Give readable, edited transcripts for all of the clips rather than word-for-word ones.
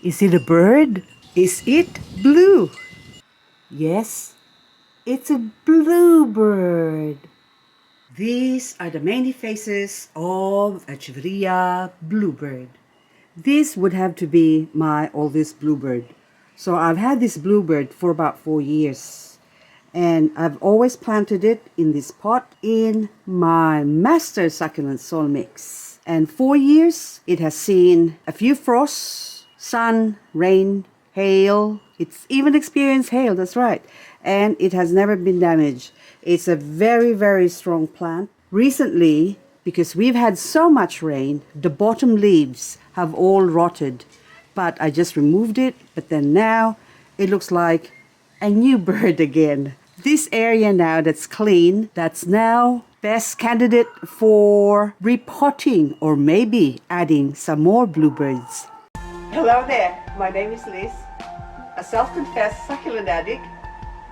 Is it a bird? Is it blue? Yes, it's a bluebird. These are the many faces of Echeveria Blue Bird. This would have to be my oldest bluebird. So I've had this bluebird for about 4 years. And I've always planted it in this pot in my master succulent soil mix. And 4 years, it has seen a few frosts, sun, rain, hail. It's even experienced hail, that's right. And it has never been damaged. It's a very, very strong plant. Recently, because we've had so much rain, the bottom leaves have all rotted. But I just removed it, but then now it looks like a new bird again. This area now that's clean, that's now best candidate for repotting or maybe adding some more bluebirds. Hello there, my name is Liz, a self-confessed succulent addict.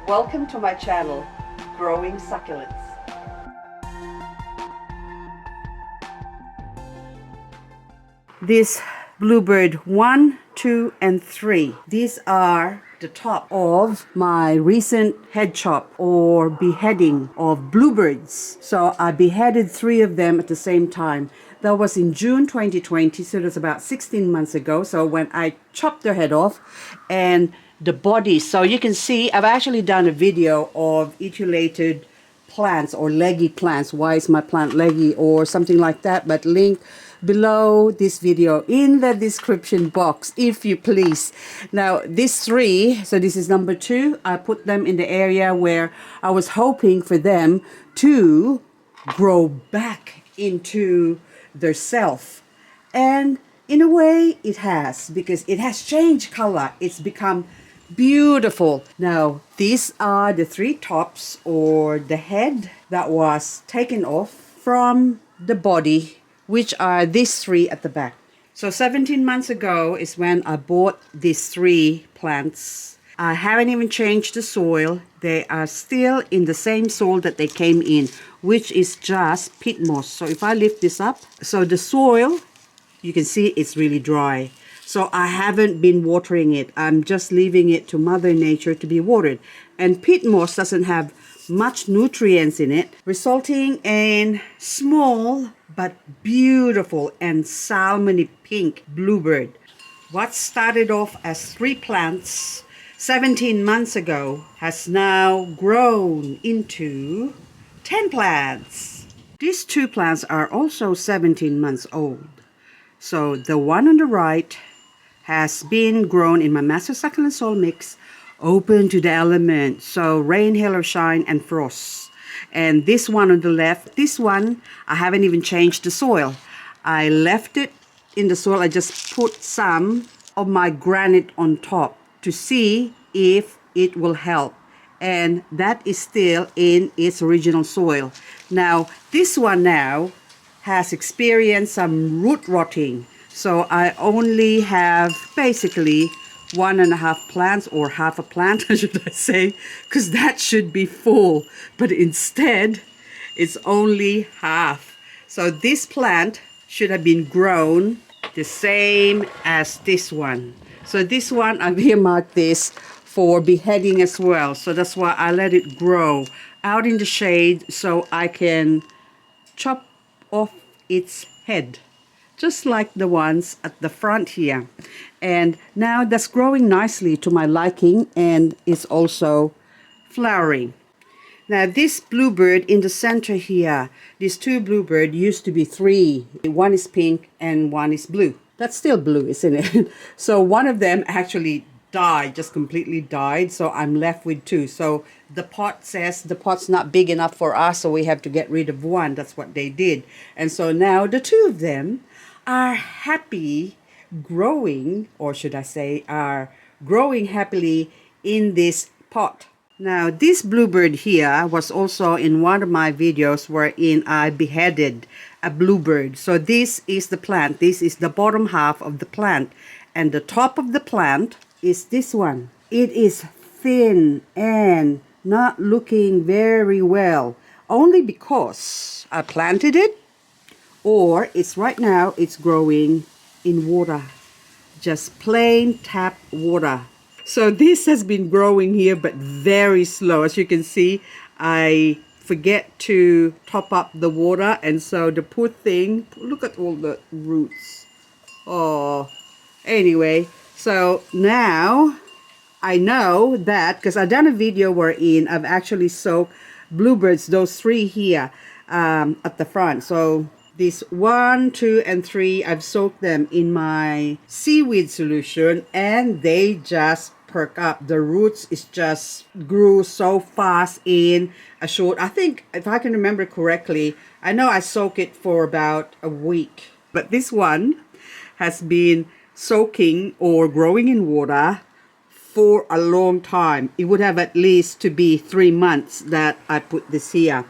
Welcome to my channel, Growing Succulents. This bluebird 1, 2, and 3. These are the top of my recent head chop or beheading of bluebirds. So I beheaded 3 of them at the same time. That was in June 2020, so that's about 16 months ago. So when I chopped their head off and the body, so you can see I've actually done a video of etiolated plants or leggy plants. Why is my plant leggy or something like that? But link below this video in the description box, if you please. Now these 3, so this is number 2, I put them in the area where I was hoping for them to grow back into their self, and in a way it has, because it has changed color. It's become beautiful. Now these are the 3 tops or the head that was taken off from the body, which are these 3 at the back. So 17 months ago is when I bought these 3 plants. I haven't even changed the soil. They are still in the same soil that they came in, which is just peat moss. So if I lift this up, so the soil, you can see it's really dry. So I haven't been watering it. I'm just leaving it to Mother Nature to be watered. And peat moss doesn't have much nutrients in it, resulting in small but beautiful and salmony pink bluebird. What started off as 3 plants 17 months ago has now grown into 10 plants. These 2 plants are also 17 months old. So the one on the right has been grown in my master succulent soil mix, open to the elements, so rain, hail, or shine, and frost. And this one on the left, this one, I haven't even changed the soil. I left it in the soil. I just put some of my granite on top to see if it will help. And that is still in its original soil. Now, this one now has experienced some root rotting. So I only have basically 1.5 plants, or half a plant, should I say, because that should be full, but instead it's only half. So this plant should have been grown the same as this one. So this one, I've earmarked this for beheading as well. So that's why I let it grow out in the shade so I can chop off its head, just like the ones at the front here. And now that's growing nicely to my liking, and it's also flowering. Now this bluebird in the center here, these 2 bluebird used to be 3. One is pink and one is blue. That's still blue, isn't it? So one of them actually died, just completely died. So I'm left with 2. So the pot says the pot's not big enough for us, so we have to get rid of one. That's what they did. And so now the 2 of them are happy growing, or should I say are growing happily in this pot. Now this bluebird here was also in one of my videos wherein I beheaded a bluebird. So this is the plant. This is the bottom half of the plant, and the top of the plant is this one. It is thin and not looking very well, only because I planted it, or it's right now it's growing in water. just plain tap water. So this has been growing here, but very slow. As you can see, I forget to top up the water, and so the poor thing, look at all the roots. Oh, anyway, so now I know that because I've done a video wherein I've actually soaked bluebirds, those three here at the front. So these 1, 2, and 3, I've soaked them in my seaweed solution, and they just perk up. The roots is just grew so fast in a short, I think if I can remember correctly, I know I soaked it for about a week. But this one has been soaking or growing in water for a long time. It would have at least to be 3 months that I put this here.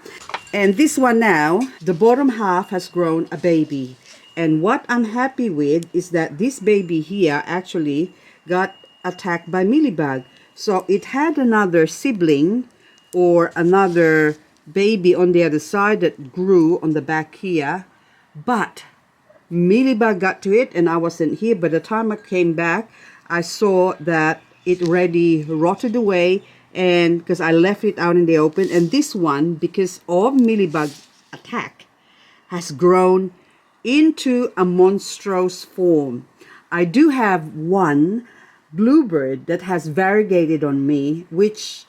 And this one now, the bottom half has grown a baby. And what I'm happy with is that this baby here actually got attacked by mealybug. So it had another sibling or another baby on the other side that grew on the back here. But mealybug got to it and I wasn't here. By the time I came back, I saw that it already rotted away, and because I left it out in the open. And this one, because of mealybug attack, has grown into a monstrous form. I do have one bluebird that has variegated on me, which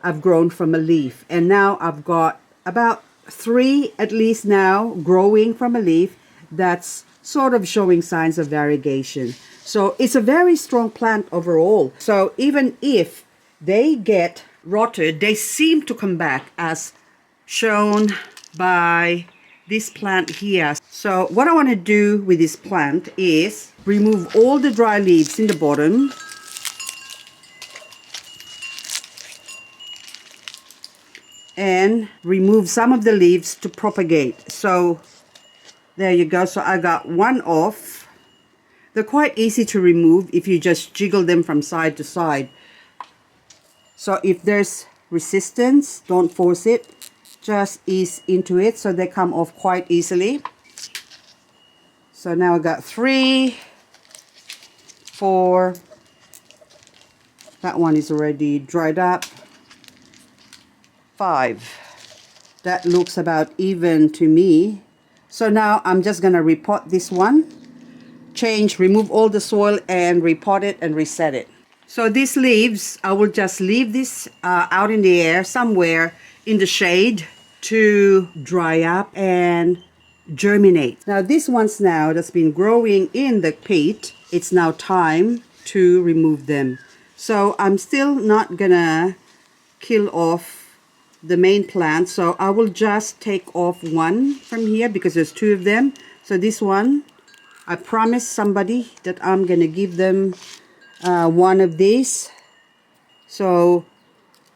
I've grown from a leaf, and now I've got about 3 at least now growing from a leaf that's sort of showing signs of variegation. So it's a very strong plant overall. So even if they get rotted, they seem to come back, as shown by this plant here. So what I want to do with this plant is remove all the dry leaves in the bottom, and remove some of the leaves to propagate. So there you go. So I got one off. They're quite easy to remove if you just jiggle them from side to side. So if there's resistance, don't force it. Just ease into it so they come off quite easily. So now I got 3, 4. That one is already dried up. 5. That looks about even to me. So now I'm just gonna repot this one. Remove all the soil and repot it and reset it. So these leaves, I will just leave this out in the air somewhere in the shade to dry up and germinate. Now this one's now that's been growing in the peat, it's now time to remove them. So I'm still not gonna kill off the main plant, so I will just take off one from here because there's 2 of them. So this one, I promised somebody that I'm gonna give them one of these. So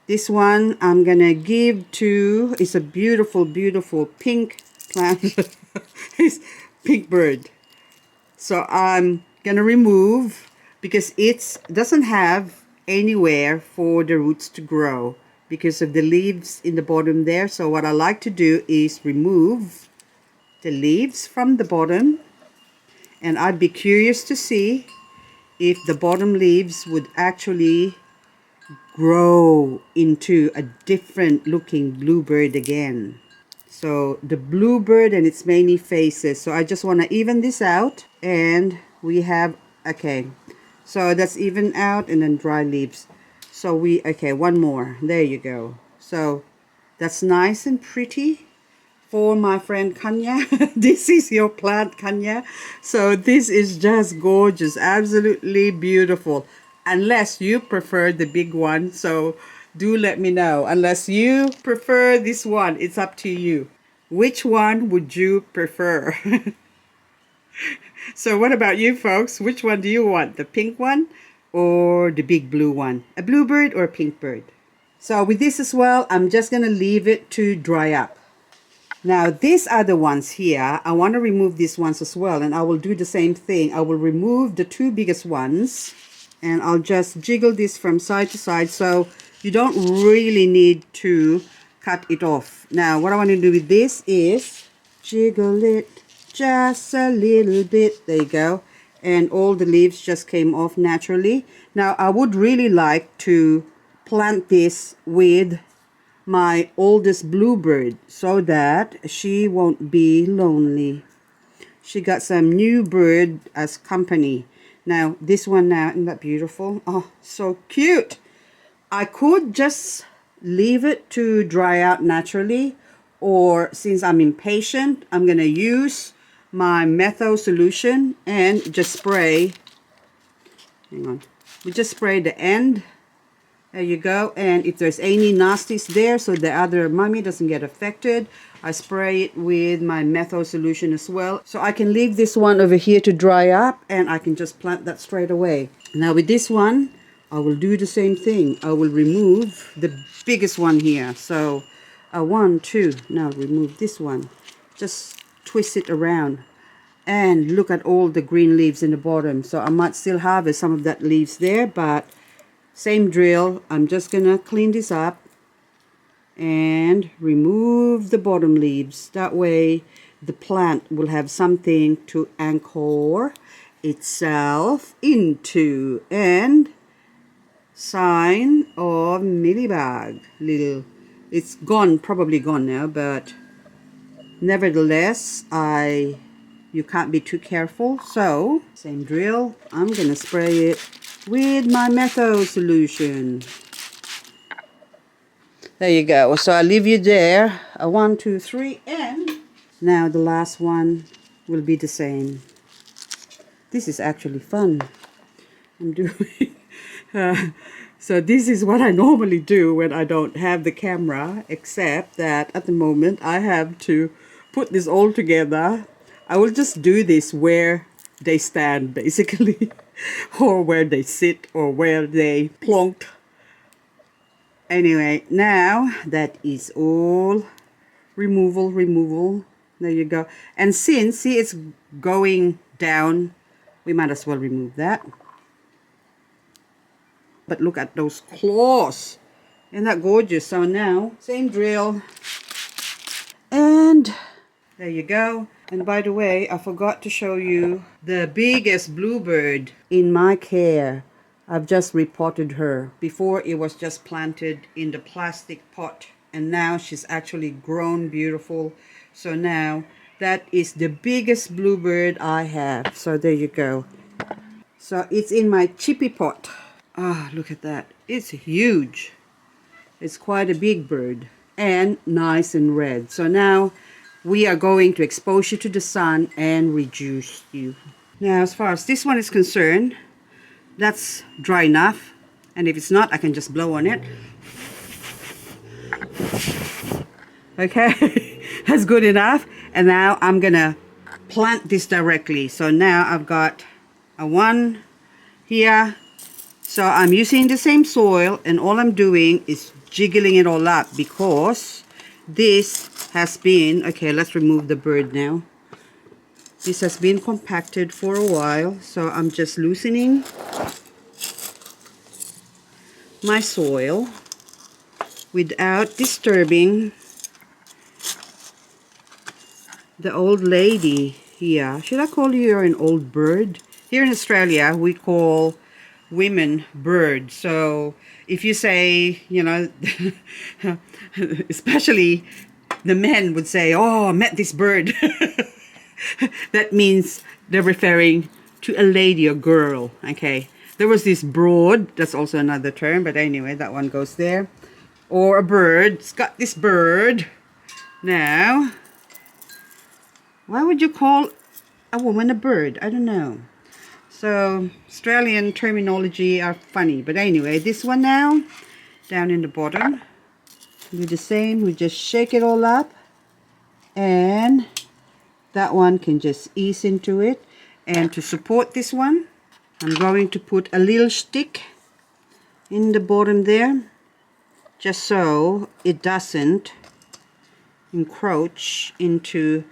this one I'm gonna give to, it's a beautiful, beautiful pink plant. It's pink bird. So I'm gonna remove because it doesn't have anywhere for the roots to grow because of the leaves in the bottom there. So what I like to do is remove the leaves from the bottom. And I'd be curious to see if the bottom leaves would actually grow into a different looking bluebird again. So the bluebird and its many faces. So I just want to even this out. And we have, okay. So that's even out, and then dry leaves. So okay, one more. There you go. So that's nice and pretty. For my friend Kanya. This is your plant, Kanya. So this is just gorgeous, absolutely beautiful. Unless you prefer the big one, so do let me know. Unless you prefer this one, it's up to you. Which one would you prefer? So what about you folks? Which one do you want? The pink one or the big blue one? A bluebird or a pink bird? So with this as well, I'm just gonna leave it to dry up. Now these other ones here, I want to remove these ones as well, and I will do the same thing. I will remove the 2 biggest ones, and I'll just jiggle this from side to side, so you don't really need to cut it off. Now what I want to do with this is jiggle it just a little bit. There you go. and all the leaves just came off naturally. Now I would really like to plant this with my oldest bluebird so that she won't be lonely. She got some new bird as company. Now this one now, isn't that beautiful? Oh, so cute. I could just leave it to dry out naturally, or since I'm impatient, I'm gonna use my methyl solution and just spray. Hang on. We just spray the end. There you go. And if there's any nasties there, so the other mummy doesn't get affected, I spray it with my methyl solution as well. So I can leave this one over here to dry up, and I can just plant that straight away. Now with this one, I will do the same thing. I will remove the biggest one here. So 1, 2. Now remove this one. Just twist it around. And look at all the green leaves in the bottom. So I might still harvest some of that leaves there, but same drill. I'm just gonna clean this up and remove the bottom leaves. That way the plant will have something to anchor itself into. And sign of mealybug. Little, it's gone, probably gone now, but nevertheless, you can't be too careful. So same drill. I'm gonna spray it with my methyl solution. There you go. So I leave you there. 1, 2, 3, and now the last one will be the same. This is actually fun. I'm doing. So this is what I normally do when I don't have the camera, except that at the moment I have to put this all together. I will just do this where they stand, basically, or where they sit, or where they plonk. Anyway, now that is all removal. There you go. And since, see, it's going down, we might as well remove that. But look at those claws. Isn't that gorgeous? So now, same drill. And there you go. And by the way, I forgot to show you the biggest bluebird in my care. I've just repotted her. Before it was just planted in the plastic pot. And now she's actually grown beautiful. So now that is the biggest bluebird I have. So there you go. So it's in my chippy pot. Ah, look at that. It's huge. It's quite a big bird. And nice and red. So now we are going to expose you to the sun and reduce you. Now, as far as this one is concerned, that's dry enough. And if it's not, I can just blow on it. Okay, that's good enough. And now I'm gonna plant this directly. So now I've got a one here. So I'm using the same soil, and all I'm doing is jiggling it all up because this has been, okay, let's remove the bird now. This has been compacted for a while, so I'm just loosening my soil without disturbing the old lady here. Should I call you an old bird? Here in Australia, we call women bird. So if you say, you know, especially the men would say, oh, I met this bird. That means they're referring to a lady or girl. Okay. There was this broad, that's also another term, but anyway, that one goes there. Or a bird. It's got this bird. Now, why would you call a woman a bird? I don't know. So Australian terminology are funny. But anyway, this one now, down in the bottom, do the same. We just shake it all up. And that one can just ease into it. And to support this one, I'm going to put a little stick in the bottom there. Just so it doesn't encroach into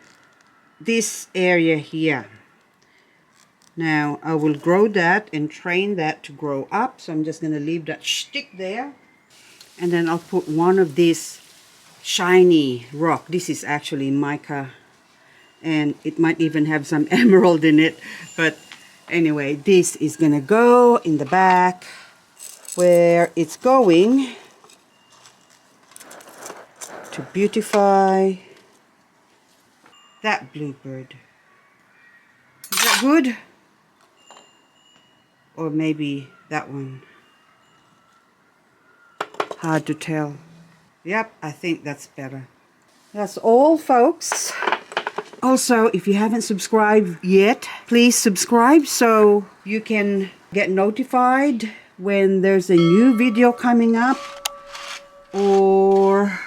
this area here. Now I will grow that and train that to grow up. So I'm just going to leave that stick there. And then I'll put one of these shiny rock. This is actually mica. And it might even have some emerald in it. But Anyway, this is gonna go in the back where it's going to beautify that bluebird. Is that good? Or maybe that one. Hard to tell. Yep, I think that's better. That's all, folks. Also, if you haven't subscribed yet, please subscribe so you can get notified when there's a new video coming up, or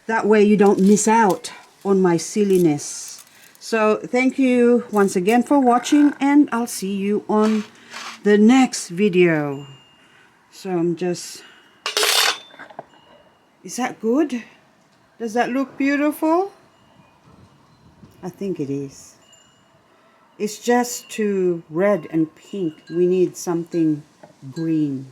that way you don't miss out on my silliness. So thank you once again for watching, and I'll see you on the next video. So I'm just... Is that good? Does that look beautiful? I think it is. It's just too red and pink. We need something green.